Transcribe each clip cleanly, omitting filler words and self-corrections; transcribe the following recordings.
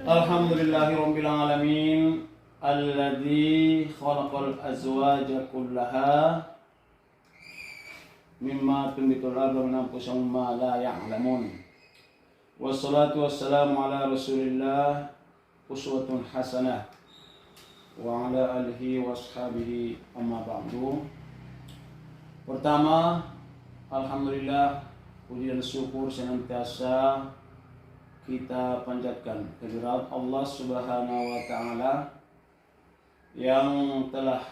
Alhamdulillahirabbil alamin alladzi khalaqal azwaja kullaha mimma tunbitul ardu min anfusihim ma la ya'lamun. Wassalatu wassalamu ala Rasulillah uswatun hasanah wa ala alihi washabihi amma ba'du. Pertama, alhamdulillah, puji dan syukur senantiasa kita panjatkan kehadirat Allah Subhanahu wa taala yang telah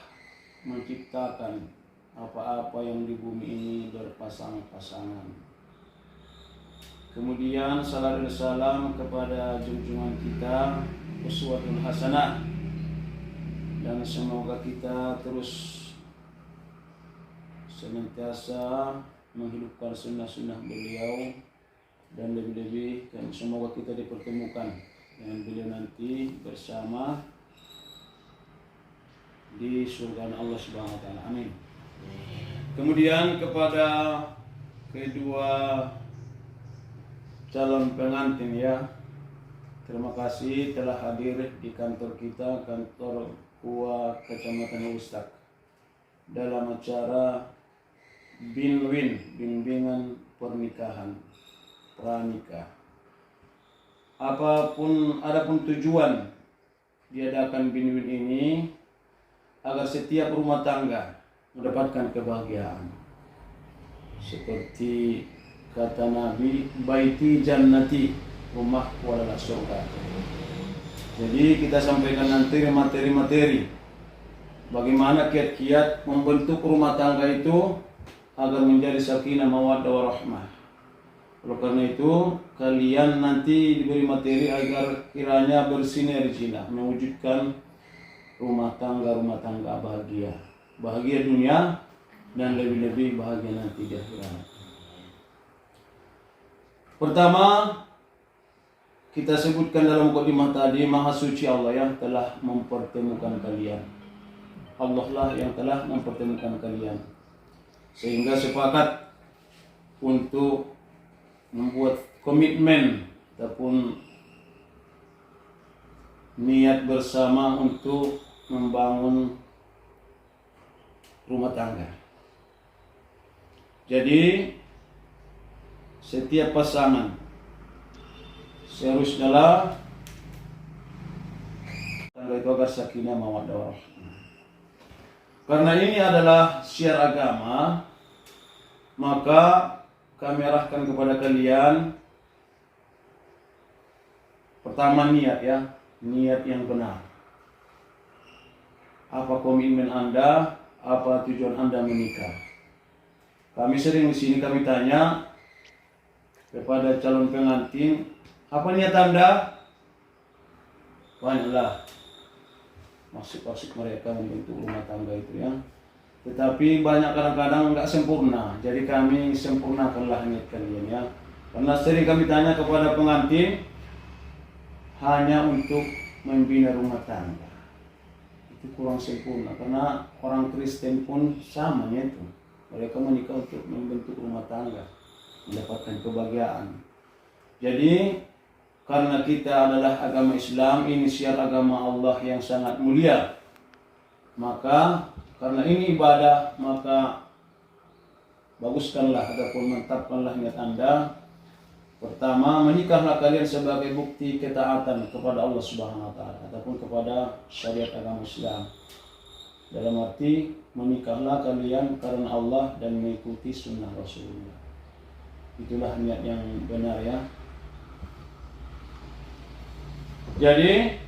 menciptakan apa-apa yang di bumi ini berpasang-pasangan. Kemudian salam dan salam kepada junjungan kita uswatun hasanah, dan semoga kita terus senantiasa menghidupkan sunnah-sunnah beliau, dan lebih-lebih semoga kita dipertemukan dengan beliau nanti bersama di surga Allah Subhanahu wa taala. Amin. Kemudian kepada kedua calon pengantin, ya, terima kasih telah hadir di kantor kita, kantor KUA Kecamatan Ustaq, dalam acara BINWIN, bimbingan pernikahan pranikah. Adapun tujuan diadakan BINWIN ini agar setiap rumah tangga mendapatkan kebahagiaan. Seperti kata Nabi, baiti jannati, rumahku adalah surga. Jadi kita sampaikan nanti materi-materi bagaimana kiat-kiat membentuk rumah tangga itu agar menjadi sakinah mawaddah warahmah. Oleh karena itu, kalian nanti diberi materi agar kiranya bersinergi mewujudkan rumah tangga bahagia. Bahagia dunia dan lebih-lebih bahagia nanti di akhirat. Pertama, kita sebutkan dalam mukadimah tadi, Maha Suci Allah yang telah mempertemukan kalian. Allah lah yang telah mempertemukan kalian, sehingga sepakat untuk membuat komitmen ataupun niat bersama untuk membangun rumah tangga. Jadi setiap pasangan seharusnya tangga itu agar sakinah mawaddah warahmah. Karena ini adalah syiar agama, maka kami arahkan kepada kalian, pertama niat, ya, niat yang benar. Apa komitmen Anda, apa tujuan Anda menikah? Kami sering di sini kami tanya kepada calon pengantin, apa niat Anda? Banyaklah maksud-maksud mereka membentuk rumah tangga itu, ya. Tetapi banyak kadang-kadang enggak sempurna. Jadi kami sempurnakanlah niat kalian, ya. Karena sering kami tanya kepada pengantin hanya untuk membina rumah tangga. Itu kurang sempurna, karena orang Kristen pun sama itu. Mereka menikah untuk membentuk rumah tangga, mendapatkan kebahagiaan. Jadi karena kita adalah agama Islam, ini syiar agama Allah yang sangat mulia, maka karena ini ibadah, maka baguskanlah ataupun mantapkanlah niat Anda. Pertama, menikahlah kalian sebagai bukti ketaatan kepada Allah Subhanahu wa taala ataupun kepada syariat agama Islam. Dalam arti menikahlah kalian karena Allah dan mengikuti sunnah Rasulullah. Itulah niat yang benar, ya. Jadi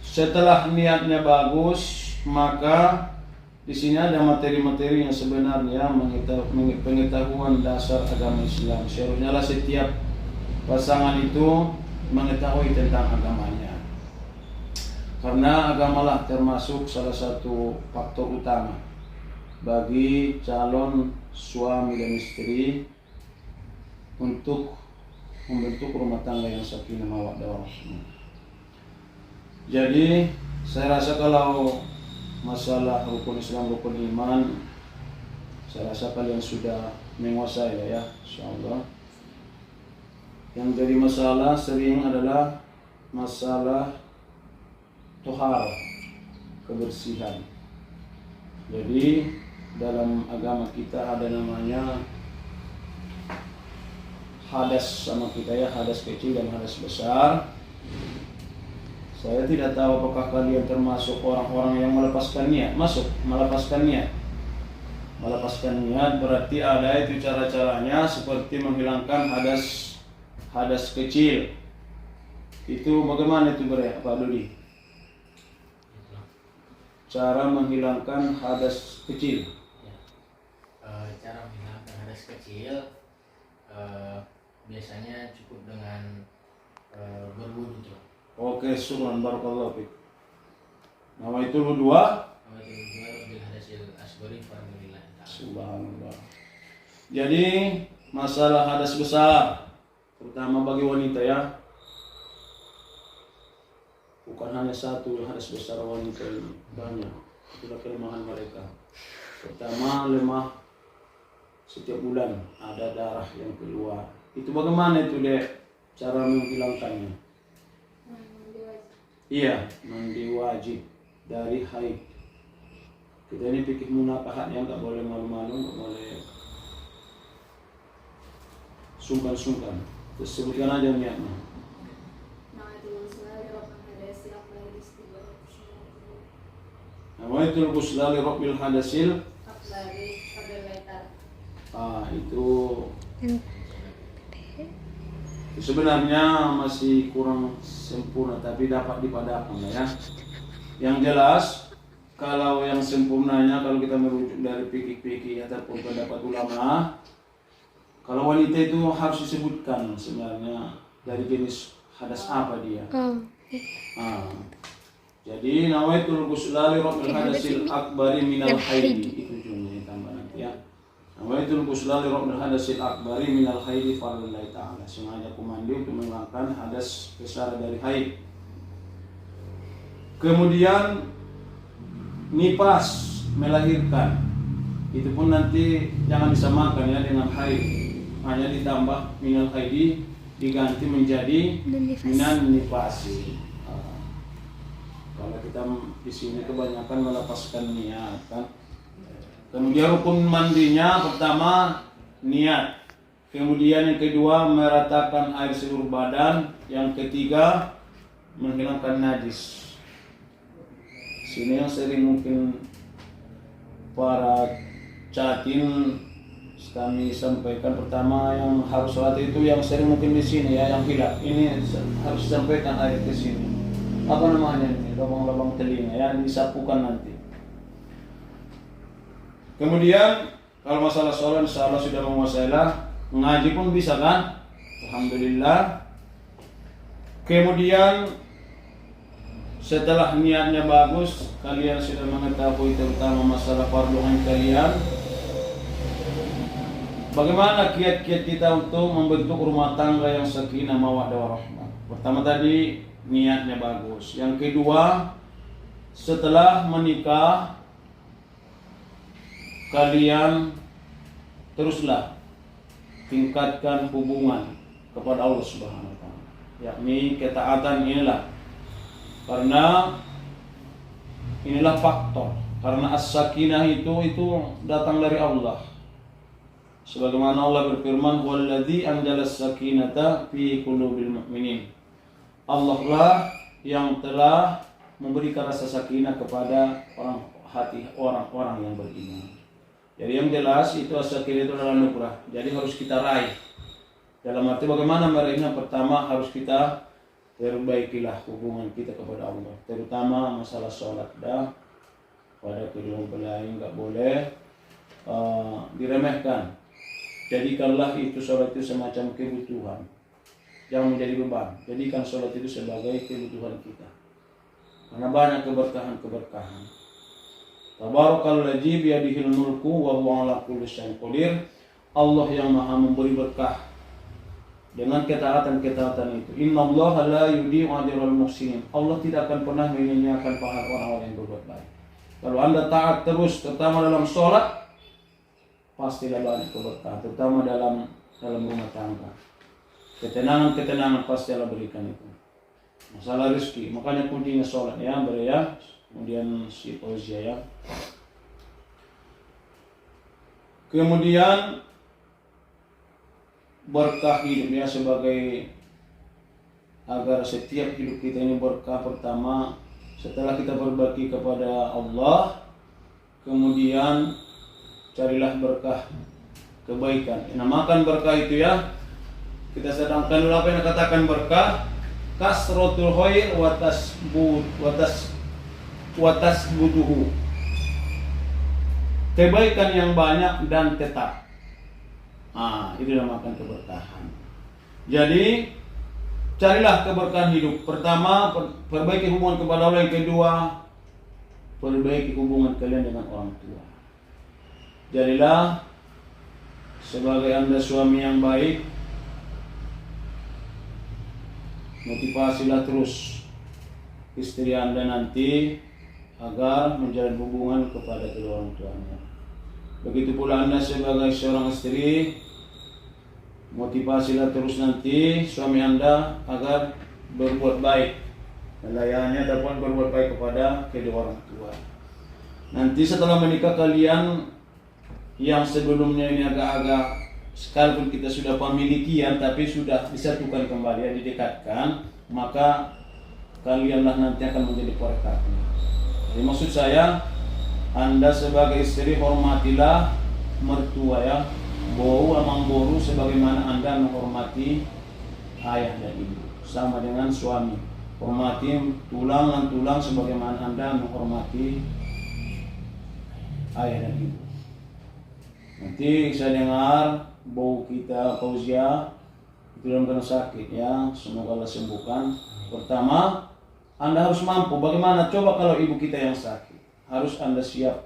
setelah niatnya bagus, maka di sini ada materi-materi yang sebenarnya pengetahuan dasar agama Islam. Seharusnya setiap pasangan itu mengetahui tentang agamanya. Karena agamalah termasuk salah satu faktor utama bagi calon suami dan istri untuk membentuk rumah tangga yang sakinah mawaddah warahmah. Jadi saya rasa kalau masalah rukun Islam, rukun iman, saya rasa kalian sudah menguasai, ya, insyaallah. Yang jadi masalah sering adalah masalah tohar, kebersihan. Jadi dalam agama kita ada namanya hadas sama kita ya, hadas kecil dan hadas besar. Saya tidak tahu apakah kalian termasuk orang-orang yang melepaskan niat. Melepaskan niat. Melepaskan niat berarti ada itu cara-caranya seperti menghilangkan hadas kecil. Itu bagaimana itu Pak Dodi? Cara menghilangkan hadas kecil. Ya. Cara menghilangkan hadas kecil biasanya cukup dengan berwudu tuh. Oke, syukran barakallahu fiik. Nawaitul wudua. Bil hadasil asghari fardillah ta'ala. Subhanallah. Jadi masalah hadas besar terutama bagi wanita ya. Bukan hanya satu hadas besar wanita ini, banyak. Itulah kelemahan mereka. Pertama, lemah setiap bulan ada darah yang keluar. Itu bagaimana itu Dek cara menghilangkannya? Mandi wajib. Iya, mandi wajib dari haid. Kita ini fikih munakahatnya nggak boleh malu-malu, nggak boleh sungkan-sungkan. Terus sebutkan aja niatnya. Nawaitul ghusla li rabbil hadasil. Itu sebenarnya masih kurang sempurna tapi dapat dipadamkan ya. Yang jelas kalau yang sempurnanya kalau kita merujuk dari fikih-fikih ataupun pendapat ulama, kalau wanita itu harus disebutkan sebenarnya dari jenis hadas apa dia. Jadi nawaitul ghusla li rabbil hadasil akbari minal haidi, itu jumlahnya tambah nanti ya. Nawaitul ghusla li rabbil hadasil akbari minal haidi fardillah ta'ala. Sengaja aku mandi untuk menghilangkan hadas besar dari haid. Kemudian nifas, melahirkan. Itu pun nanti jangan disamakan ya dengan haid. Hanya ditambah minal haidi diganti menjadi minan nifasi. Kalau kita di sini kebanyakan melepaskan niat kan. Kemudian rukun mandinya pertama niat. Kemudian yang kedua meratakan air seluruh badan. Yang ketiga menghilangkan najis. Sini yang sering mungkin para catin kami sampaikan pertama yang harus sholat itu yang sering mungkin di sini ya yang hilaf. Ini harus sampaikan air ke sini. Apa namanya ini? Lubang-lubang telinga ya disapukan nanti. Kemudian kalau masalah sholat insya Allah sudah menguasai lah. Ngaji pun bisa kan? Alhamdulillah. Kemudian setelah niatnya bagus, kalian sudah mengetahui terutama masalah fardu ain kalian. Bagaimana kiat-kiat kita untuk membentuk rumah tangga yang sakinah mawaddah warahmah? Pertama tadi niatnya bagus. Yang kedua, setelah menikah kalian teruslah tingkatkan hubungan kepada Allah Subhanahu wa taala. Yakni ketaatan inilah. Karena inilah faktor. Karena as-sakinah itu datang dari Allah. Sebagaimana Allah berfirman, "Walladzi anzalas sakinata fi qulubil mu'minin." Allah lah yang telah memberikan rasa sakinah kepada hati orang-orang yang beriman. Jadi yang jelas itu as-sakinah itu adalah anugerah. Jadi harus kita raih. Dalam arti bagaimana meraihnya? Pertama harus kita perbaikilah hubungan kita kepada Allah. Terutama masalah sholat dah pada kedua belah nggak boleh diremehkan. Jadikanlah itu sholat itu semacam kebutuhan. Jangan menjadi beban. Jadikan sholat itu sebagai kebutuhan kita. Karena banyak keberkahan. Tabarakalladzi biyadihil mulku wa huwa ala kulli syai'in qadir. Allah yang Maha memberi berkah dengan ketaatan itu. Innallaha la yudhi'u ajral muhsinin. Allah tidak akan pernah menyia-nyiakan pahala orang-orang yang berbuat baik. Kalau Anda taat terus terutama dalam sholat, pastilah banyak keberkahan, terutama dalam rumah tangga. Ketenangan pasti Allah berikan itu. Masalah rezeki, makanya kuncinya sholat ya, ya. Kemudian si Fauzia ya. Kemudian berkah hidupnya sebagai agar setiap hidup kita ini berkah. Pertama, setelah kita berbakti kepada Allah, kemudian carilah berkah kebaikan. Namakan berkah itu ya, kita sedangkan dulu apa yang dikatakan berkah, kasratul khair watas butuhu, kebaikan yang banyak dan tetap. Itu namakan keberkahan. Jadi carilah keberkahan hidup. Pertama, perbaiki hubungan kepada Allah. Yang kedua, perbaiki hubungan kalian dengan orang tua. Jadilah sebagai Anda suami yang baik. Motivasilah terus istri Anda nanti agar menjalin hubungan kepada kedua orang tuanya. Begitu pula Anda sebagai seorang istri, motivasilah terus nanti suami Anda agar berbuat baik, melayani ataupun berbuat baik kepada kedua orang tua. Nanti setelah menikah kalian yang sebelumnya ini agak-agak, sekalipun kita sudah pemilikian tapi sudah disatukan kembali, didekatkan, maka kalianlah nanti akan menjadi perekatnya. Jadi maksud saya, Anda sebagai istri hormatilah mertua ya, bau amang boru sebagaimana Anda menghormati ayah dan ibu. Sama dengan suami, hormati tulang dan tulang sebagaimana Anda menghormati ayah dan ibu. Nanti saya dengar bau kita Fauzia itu dalam keadaan sakit ya, semoga Allah sembuhkan. Pertama, Anda harus mampu. Bagaimana? Coba kalau ibu kita yang sakit, harus Anda siap.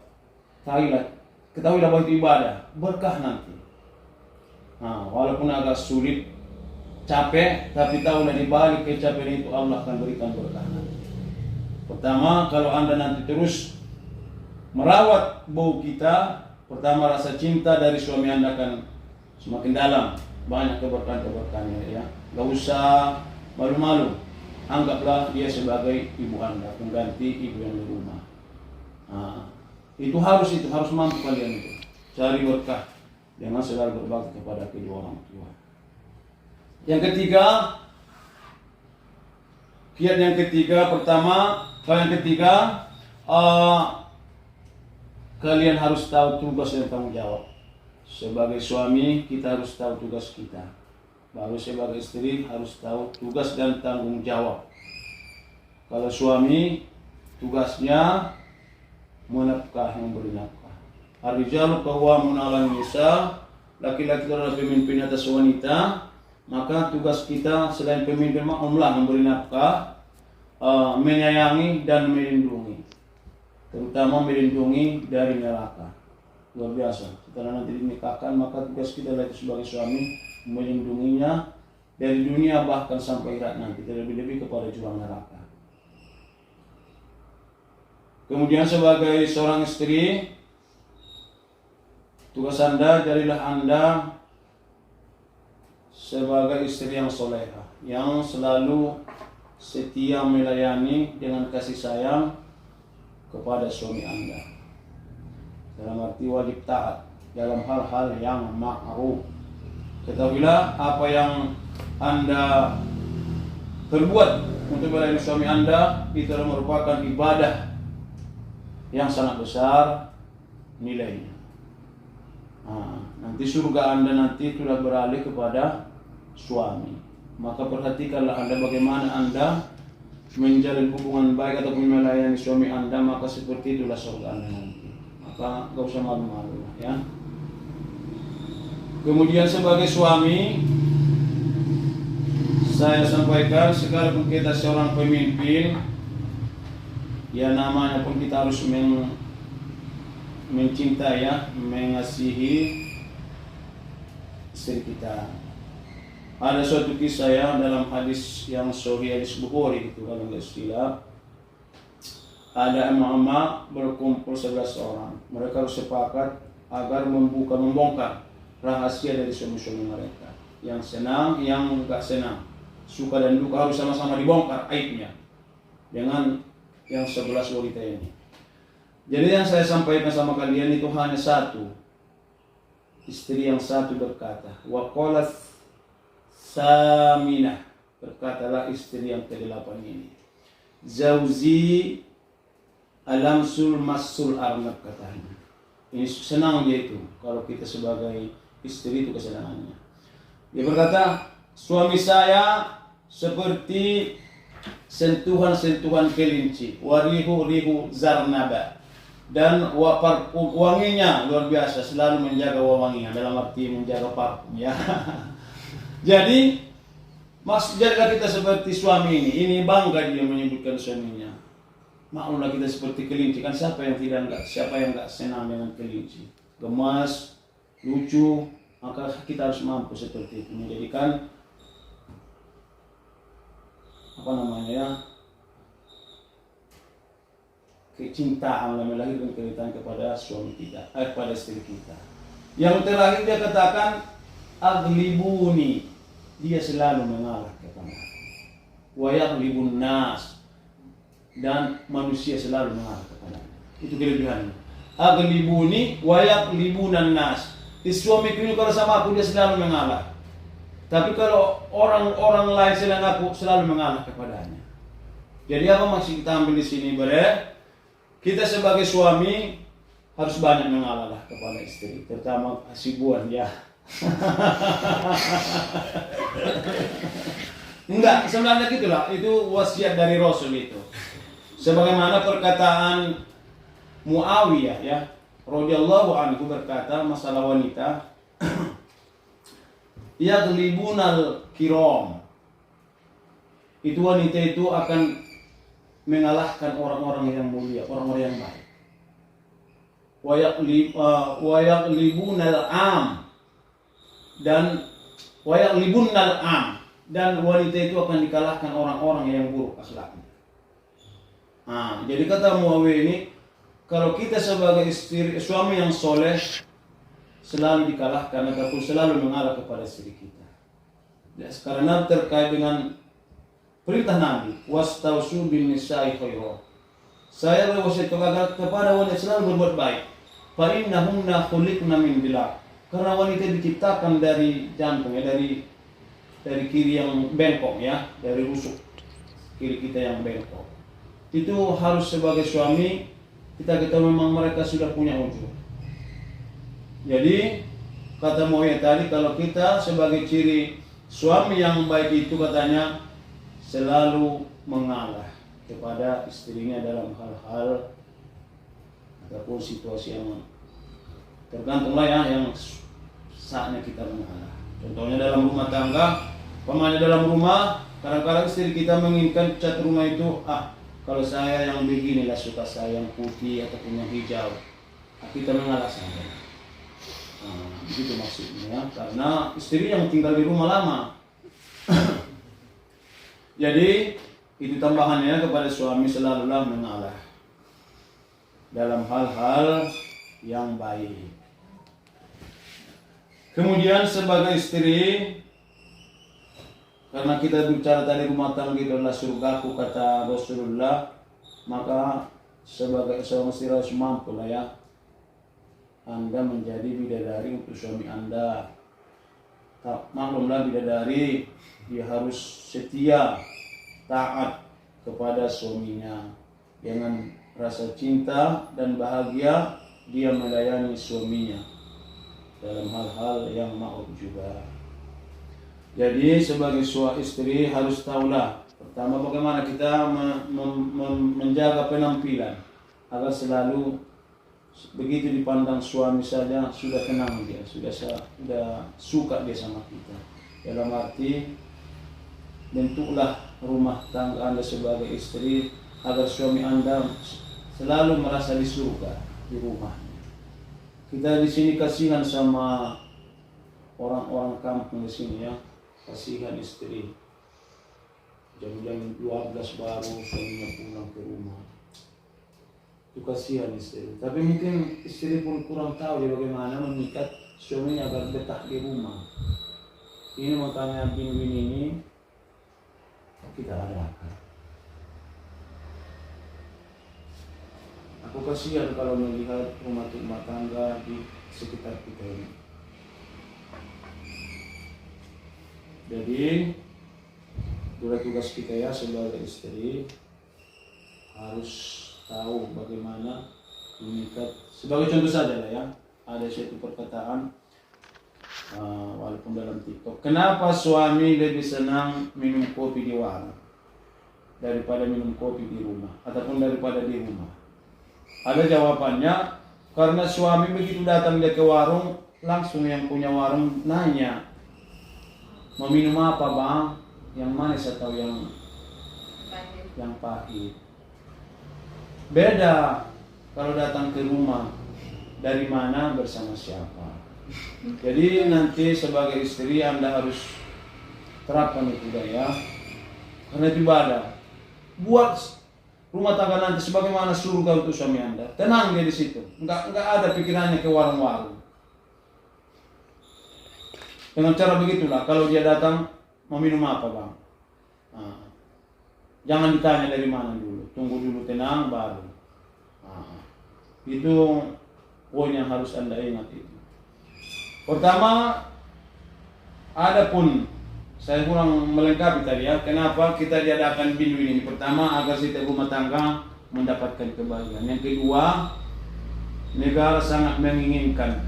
Ketahuilah bahwa itu ibadah, berkah nanti. Walaupun agak sulit, capek, tapi tahulah di balik kecapean itu Allah akan berikan berkah nanti. Pertama, kalau Anda nanti terus merawat bau kita, pertama rasa cinta dari suami Anda akan semakin dalam, banyak keberkahan-keberkahannya ya. Gak usah malu-malu, anggaplah dia sebagai ibu Anda, pengganti ibu yang di rumah. Itu harus mampu kalian itu. Cari berkah dengan selalu berbakti kepada kedua orang tua. Yang ketiga, kiat yang ketiga, kalian harus tahu tugas dan tanggung jawab. Sebagai suami, kita harus tahu tugas kita. Baru sebagai istri harus tahu tugas dan tanggung jawab. Kalau suami, tugasnya menafkah, memberi nafkah. Ar-rijalu qawwamun 'alan nisa, laki-laki adalah pemimpin atas wanita. Maka tugas kita selain pemimpin makmumlah memberi nafkah, menyayangi dan melindungi. Terutama melindungi dari neraka. Luar biasa. Setelah nanti dinikahkan, maka tugas kita lagi sebagai suami melindunginya dari dunia bahkan sampai akhirat nanti, terlebih-lebih kepada jurang neraka. Kemudian sebagai seorang istri, tugas Anda, jadilah Anda sebagai istri yang solehah, yang selalu setia melayani dengan kasih sayang kepada suami Anda. Dalam arti wajib taat dalam hal-hal yang ma'ruf. Ketahuilah apa yang Anda perbuat untuk melayani suami Anda itu adalah merupakan ibadah yang sangat besar nilainya. Nanti surga Anda nanti sudah beralih kepada suami. Maka perhatikanlah Anda bagaimana Anda menjalin hubungan baik ataupun melayani suami Anda, maka seperti itulah surga Anda nanti. Maka gak usah malu-malu ya. Kemudian sebagai suami, saya sampaikan sekalipun kita seorang pemimpin, ya namanya pun kita harus mencintai ya, mengasihi istri kita. Ada suatu kisah ya dalam hadis yang sahih, hadis Bukhari itu kalau nggak silap. Ada emak-emak berkumpul 11 orang. Mereka harus sepakat agar membongkar rahasia dari suami-suami mereka. yang senang, yang enggak senang, suka dan duka harus sama-sama dibongkar aibnya dengan yang 11 wanita ini. Jadi yang saya sampaikan sama kalian itu hanya satu. Istri yang satu berkata, wa qalat Saminah, berkatalah istri yang ke-8 ini, Zauzi alamsul masul arnab, katanya. Ini senang dia itu, kalau kita sebagai istri itu kesenangannya. Dia berkata, suami saya seperti sentuhan-sentuhan kelinci, warihu-rihu zarnaba, dan wanginya luar biasa, selalu menjaga wanginya, dalam arti menjaga parfum ya. Jadi jadilah kita seperti suami ini bangga dia menyebutkan suaminya. Maklumlah kita seperti kelinci, kan siapa yang enggak senang dengan kelinci, gemas, lucu, maka kita harus mampu seperti itu, menjadikan kecintaan dan melahirkan kecintaan kepada suami kita, kepada istri kita. Yang terakhir dia katakan aglibuni, dia selalu mengalah kepada wa yaglibun nas, dan manusia selalu mengalah kepada. Itu kelebihannya. Aglibuni wa yaglibunan nas. Suamiku ini kalau sama aku dia selalu mengalah. Tapi kalau orang-orang lain selain aku selalu mengalah kepadanya. Jadi apa maksud kita ambil di sini, Bre? Kita sebagai suami harus banyak mengalah kepada istri, terutama asibuan ya. Enggak, sebenarnya gitulah, itu wasiat dari Rasul itu. Sebagaimana perkataan Muawiyah ya, radhiyallahu anhu berkata masalah wanita, yaghlibunal kiram. Itu wanita itu akan mengalahkan orang-orang yang mulia, orang-orang yang baik. Wa yaglibunal am, dan wa yaglibunnal am, dan wanita itu akan dikalahkan orang-orang yang buruk akhlaknya. Jadi kata Muawiyah ini, kalau kita sebagai suami yang soleh selalu dikalahkan ataupun selalu mengalah kepada istri kita. Karena terkait dengan perintah Nabi, wastausu bin nisa'i khaira. Saya berwasiat kepada wanita selalu berbuat baik. Fa innahunna khuliqna min dilak. Karena wanita diciptakan dari jantung ya, dari kiri yang bengkok ya, dari rusuk kiri kita yang bengkok. Itu harus sebagai suami kita ketahui memang mereka sudah punya ujung. Jadi kata Muawiyah tadi, kalau kita sebagai ciri suami yang baik itu katanya selalu mengalah kepada istrinya dalam hal-hal ataupun situasi yang tergantunglah ya, yang saatnya kita mengalah. Contohnya dalam rumah tangga, pemanya dalam rumah, kadang-kadang istri kita menginginkan cat rumah itu, kalau saya yang beginilah suka, saya yang putih ataupun yang hijau, kita mengalah saja. Begitu maksudnya, karena istri yang tinggal di rumah lama. Jadi itu tambahannya kepada suami, selalulah mengalah dalam hal-hal yang baik. Kemudian sebagai istri, karena kita bicara tadi rumah tangga itu adalah surgaku kata Rasulullah, maka sebagai seorang istri harus mampu lah ya, Anda menjadi bidadari untuk suami Anda. Maklumlah bidadari, dia harus setia, taat kepada suaminya. Dengan rasa cinta dan bahagia dia melayani suaminya dalam hal-hal yang ma'ruf juga. Jadi sebagai suami istri harus tahulah, pertama bagaimana kita menjaga penampilan agar selalu begitu dipandang suami saja sudah tenang dia, sudah suka dia sama kita. Dalam arti bentuklah rumah tangga Anda sebagai istri agar suami Anda selalu merasa di surga di rumahnya. Kita di sini kasihan sama orang-orang kampung di sini ya, kasihan istri. Jam-jam 12 baru suaminya pulang ke rumah. Itu kasihan istri. Tapi mungkin istri pun kurang tahu dia bagaimana mengikat suaminya agar betah di rumah. ini makanya bin-bin ini kita adakan. Aku kasihan kalau melihat rumah tangga di sekitar kita ini. Jadi tugas kita ya sebagai istri harus tahu bagaimana mengikat. Sebagai contoh saja lah ya, ada suatu perkataan walaupun dalam TikTok, kenapa suami lebih senang minum kopi di warung daripada minum kopi di rumah ataupun daripada di rumah? Ada jawabannya, karena suami begitu datang dia ke warung, langsung yang punya warung nanya, mau minum apa bang? Yang manis atau yang pahit? Beda kalau datang ke rumah, dari mana bersama siapa. Jadi nanti sebagai istri Anda harus terapkan itu ya, karena itu ibadah. Buat rumah tangga nanti sebagaimana surga untuk suami Anda. Tenang dia di situ, enggak ada pikirannya ke warung-warung. Dengan cara begitulah, kalau dia datang mau minum apa bang? Nah, jangan ditanya dari mana dulu, tunggu dulu tenang baru. Nah, itu poin yang harus Anda ingat itu. Pertama, adapun saya kurang melengkapi tadi ya, kenapa kita diadakan bin-bin ini? Pertama, agar setiap rumah tangga mendapatkan kebahagiaan. Yang kedua, negara sangat menginginkan,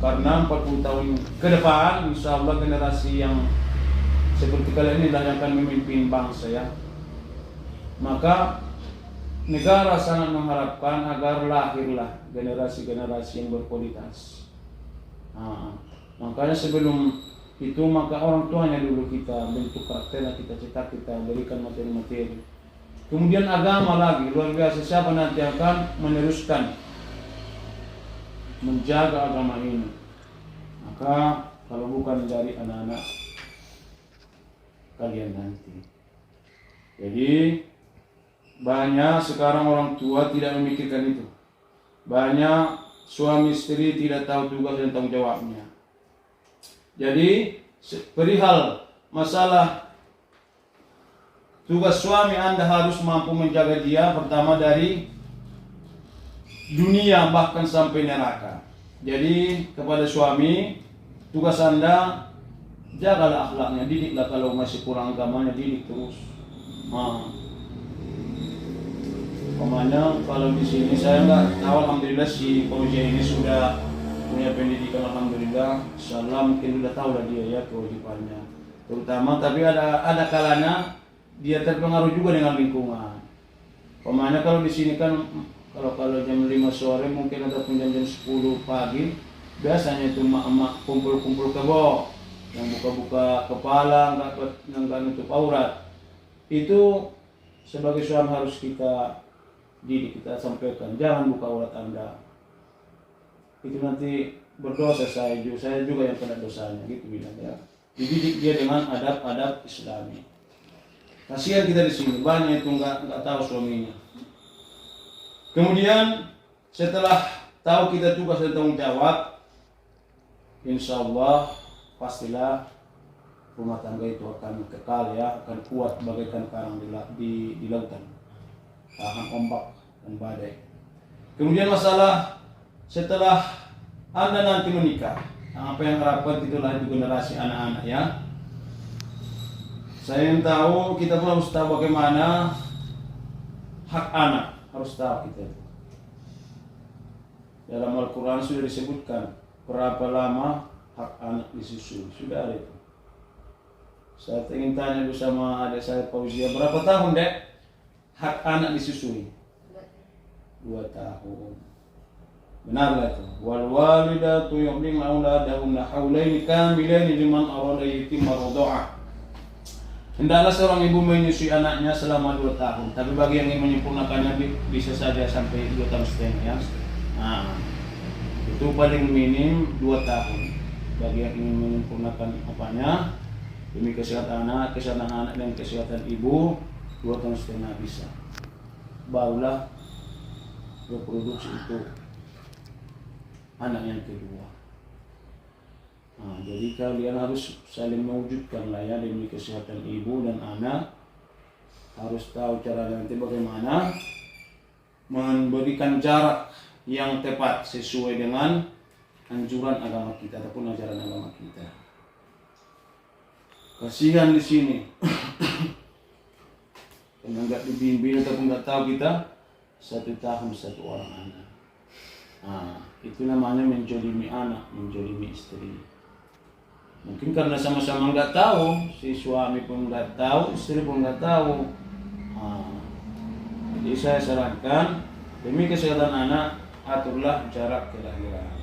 karena 40 tahun ke depan insya Allah generasi yang seperti kalian ini yang akan memimpin bangsa ya. Maka negara sangat mengharapkan agar lahirlah generasi-generasi yang berkualitas. Makanya sebelum itu maka orang tuanya dulu kita bentuk karakternya, kita cetak, kita berikan materi-materi. Kemudian agama lagi, luar biasa, siapa nanti akan meneruskan menjaga agama ini? Maka kalau bukan dari anak-anak kalian nanti. Jadi banyak sekarang orang tua tidak memikirkan itu. Banyak suami istri tidak tahu tugas dan tanggung jawabnya. Jadi perihal masalah tugas suami, Anda harus mampu menjaga dia pertama dari dunia bahkan sampai neraka. Jadi kepada suami, tugas Anda jagalah akhlaknya, didiklah, kalau masih kurang agamanya didik terus. Pemanya kalau di sini saya nggak tahu, alhamdulillah si Fauzia ini sudah punya pendidikan, alhamdulillah. Insyaallah mungkin sudah tahu lah dia ya kewajibannya. Terutama tapi ada kalanya dia terpengaruh juga dengan lingkungan. Pemanya kalau di sini kan kalau jam 5 sore mungkin ada pun jam 10 pagi, biasanya itu emak-emak kumpul-kumpul kebo yang buka-buka kepala, nggak nutup aurat. Itu sebagai suami harus kita didik, kita sampaikan, jangan buka aurat Anda. Itu nanti berdosa saya juga yang kena dosanya, gitu bilang ya. Dididik dia dengan adab-adab Islami. Kasihan kita di sini, banyak itu nggak tahu suaminya. Kemudian setelah tahu kita tugas dan tanggung jawab, insya Allah pastilah rumah tangga itu akan kekal ya, akan kuat bagaikan karang di lautan, tahan ombak dan badai. Kemudian masalah setelah Anda nanti menikah, apa yang harapkan itulah itu generasi anak-anak ya. Saya yang tahu, kita pun harus tahu bagaimana hak anak, harus tahu kita. Dalam Al-Quran sudah disebutkan berapa lama hak anak disusui, sudah ada itu. Saya ingin tanya dulu sama adik saya Fauzia, berapa tahun dek hak anak disusui? 2 tahun. Benarlah itu. Wal walidatu yudlina auladahunna haulaini kamilaini liman arada yatimma radha'ah. Hendaklah seorang ibu menyusui anaknya selama 2 tahun. Tapi bagi yang ingin menyempurnakannya bisa saja sampai 2 tahun setengah ya. Nah, itu paling minim 2 tahun. Bagi yang ingin menyempurnakan apanya, demi kesehatan anak dan kesehatan ibu, 2 tahun setengah bisa. Barulah reproduksi itu anak yang kedua. Nah, jadi kalian harus saling mewujudkan lah ya demi kesehatan ibu dan anak. Harus tahu cara nanti bagaimana memberikan jarak yang tepat sesuai dengan anjuran agama kita ataupun ajaran agama kita. Kasihan di sini. Karena nggak dibimbing ataupun nggak tahu kita 1 tahun 1 orang anak. Nah, itu namanya menjolimi anak, menjolimi istri. Mungkin karena sama-sama nggak tahu, si suami pun nggak tahu, istri pun nggak tahu. Nah, jadi saya sarankan demi kesehatan anak, aturlah jarak kelahiran.